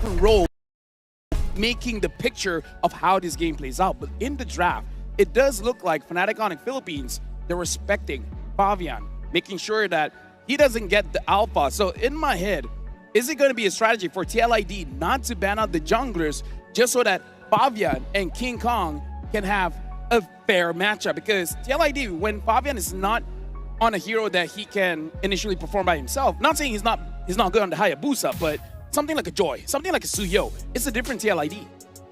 different role making the picture of how this game plays out. But in the draft, it does look like Fnatic Onyx Philippines, they're respecting Fabian, making sure that he doesn't get the alpha. So in my head, is it going to be a strategy for TLID not to ban out the junglers just so that Fabian and King Kong can have a fair matchup? Because TLID, when Fabian is not on a hero that he can initially perform by himself, not saying he's not good on the Hayabusa, but something like a Joy, something like a Suyo, it's a different TLID.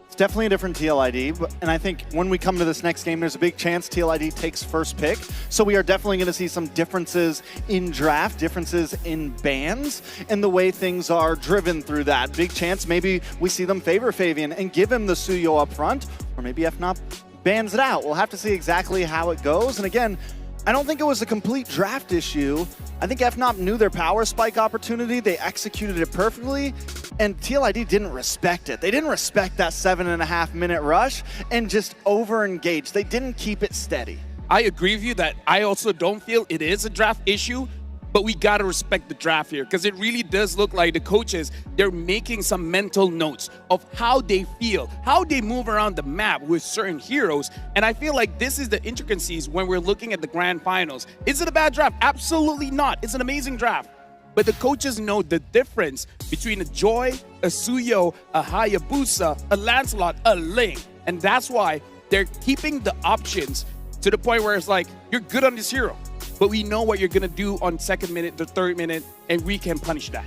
It's definitely a different TLID, and I think when we come to this next game, there's a big chance TLID takes first pick. So we are definitely going to see some differences in draft, differences in bans, and the way things are driven through that. Big chance maybe we see them favor Fabian and give him the Suyo up front, or maybe FNOP bans it out. We'll have to see exactly how it goes. And again, I don't think it was a complete draft issue. I think FNOP knew their power spike opportunity. They executed it perfectly, and TLID didn't respect it. They didn't respect that 7.5 minute rush and just over-engaged. They didn't keep it steady. I agree with you that I also don't feel it is a draft issue, but we got to respect the draft here because it really does look like the coaches, they're making some mental notes of how they feel, how they move around the map with certain heroes. And I feel like this is the intricacies when we're looking at the grand finals. Is it a bad draft? Absolutely not. It's an amazing draft. But the coaches know the difference between a Joy, a Suyo, a Hayabusa, a Lancelot, a Ling. And that's why they're keeping the options to the point where it's like, you're good on this hero, but we know what you're going to do on second minute, the third minute, and we can punish that.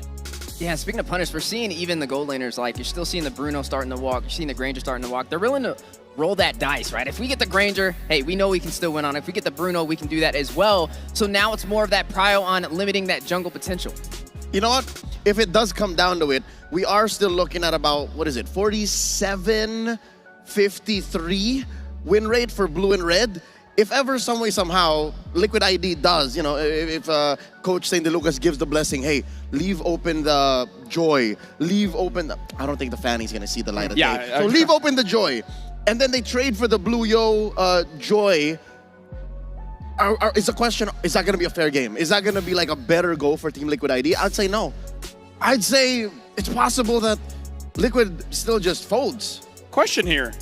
Yeah, speaking of punish, we're seeing even the gold laners, like, you're still seeing the Bruno starting to walk, you're seeing the Granger starting to walk. They're willing to roll that dice, right? If we get the Granger, hey, we know we can still win on it. If we get the Bruno, we can do that as well. So now it's more of that prio on limiting that jungle potential. You know what? If it does come down to it, we are still looking at about, what is it, 47-53 win rate for blue and red. If ever, some way, somehow, Liquid ID does, you know, if Coach St. DeLucas gives the blessing, hey, leave open the Joy, leave open the... I don't think the Fanny's going to see the light of day. So leave open the Joy. And then they trade for the Blue Yo Joy. Is the question, is that going to be a fair game? Is that going to be like a better go for Team Liquid ID? I'd say no. I'd say it's possible that Liquid still just folds. Question here.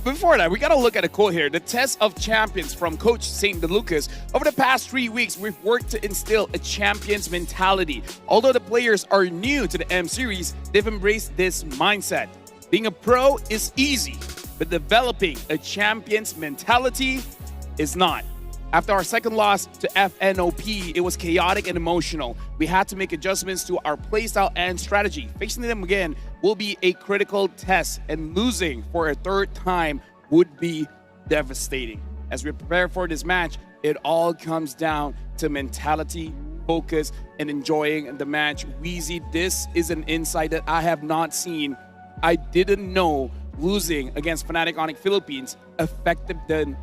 Before that, we got to look at a quote here. The test of champions from Coach St. DeLucas. Over the past 3 weeks, we've worked to instill a champion's mentality. Although the players are new to the M Series, they've embraced this mindset. Being a pro is easy, but developing a champion's mentality is not. After our second loss to FNOP, it was chaotic and emotional. We had to make adjustments to our playstyle and strategy. Facing them again will be a critical test, and losing for a third time would be devastating. As we prepare for this match, it all comes down to mentality, focus, and enjoying the match. Wheezy, this is an insight that I have not seen. I didn't know losing against Fnatic Onyx Philippines affected them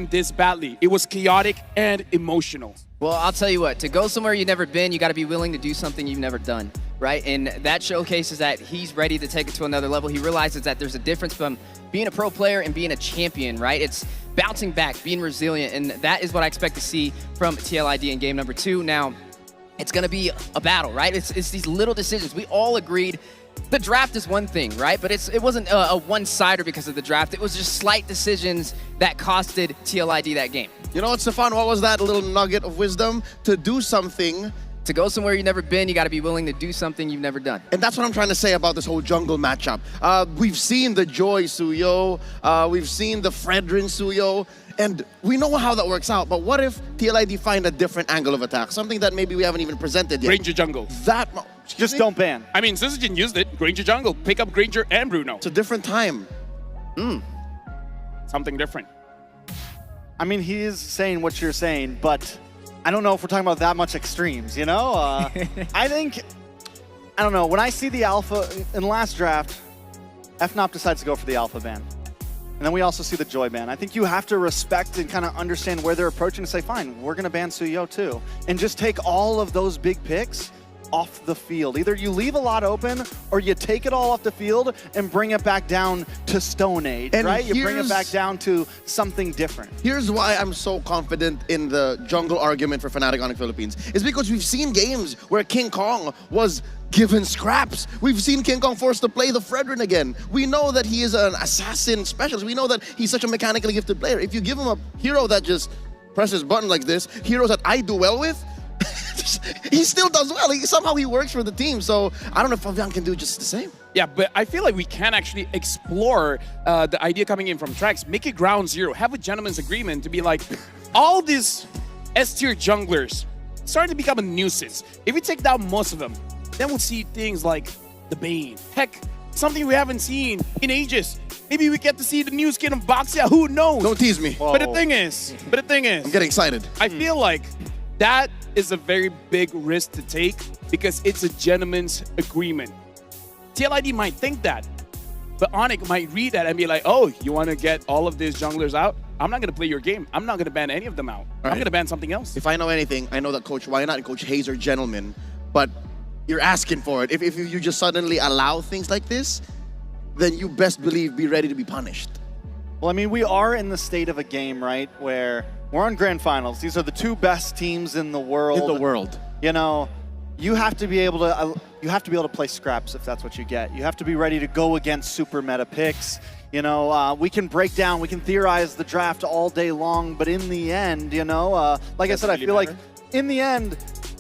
this badly. It was chaotic and emotional. Well, I'll tell you what, to go somewhere you've never been, you got to be willing to do something you've never done, right? And that showcases that he's ready to take it to another level. He realizes that there's a difference from being a pro player and being a champion, right? It's bouncing back, being resilient, and that is what I expect to see from TLID in game number 2. Now, it's going to be a battle, right? It's these little decisions. We all agreed the draft is one thing, right? But it wasn't a one-sider because of the draft. It was just slight decisions that costed TLID that game. You know what, Stefan? What was that little nugget of wisdom? To do something. To go somewhere you've never been, you got to be willing to do something you've never done. And that's what I'm trying to say about this whole jungle matchup. We've seen the Joy Suyo. We've seen the Fredrin Suyo. And we know how that works out. But what if TLID find a different angle of attack? Something that maybe we haven't even presented yet. Granger jungle. Just don't ban. I mean, Syzygy used it. Granger jungle. Pick up Granger and Bruno. It's a different time. Something different. I mean, he is saying what you're saying, but I don't know if we're talking about that much extremes, you know? I don't know. When I see the alpha in the last draft, FNOP decides to go for the alpha ban. And then we also see the Joy ban. I think you have to respect and kind of understand where they're approaching and say, fine, we're going to ban Suyo too. And just take all of those big picks off the field. Either you leave a lot open or you take it all off the field and bring it back down to Stone Age, And right? You bring it back down to something different. Here's why I'm so confident in the jungle argument for Fnatic on the Philippines. It's because we've seen games where King Kong was given scraps. We've seen King Kong forced to play the Fredrin again. We know that he is an assassin specialist. We know that he's such a mechanically gifted player. If you give him a hero that just presses button like this, heroes that I do well with, he still does well. Somehow he works for the team. So I don't know if Fabian can do just the same. Yeah, but I feel like we can actually explore the idea coming in from Trax, make it ground zero, have a gentleman's agreement to be like, all these S-tier junglers starting to become a nuisance. If we take down most of them, then we'll see things like the Bane. Heck, something we haven't seen in ages. Maybe we get to see the new skin of Boxia, who knows? Don't tease me. But the thing is, I'm getting excited. I feel like that is a very big risk to take because it's a gentleman's agreement. TLID might think that, but Onyx might read that and be like, oh, you want to get all of these junglers out? I'm not going to play your game. I'm not going to ban any of them out. I'm going to ban something else. If I know anything, I know that Coach Wynot and Coach Hayes are gentlemen, but you're asking for it. If you just suddenly allow things like this, then you best believe be ready to be punished. Well, I mean, we are in the state of a game, right, where we're on grand finals. These are the two best teams in the world. You know, you have to be able to play scraps if that's what you get. You have to be ready to go against super meta picks. You know, we can break down, we can theorize the draft all day long, but in the end, you know, like I said, I feel like in the end,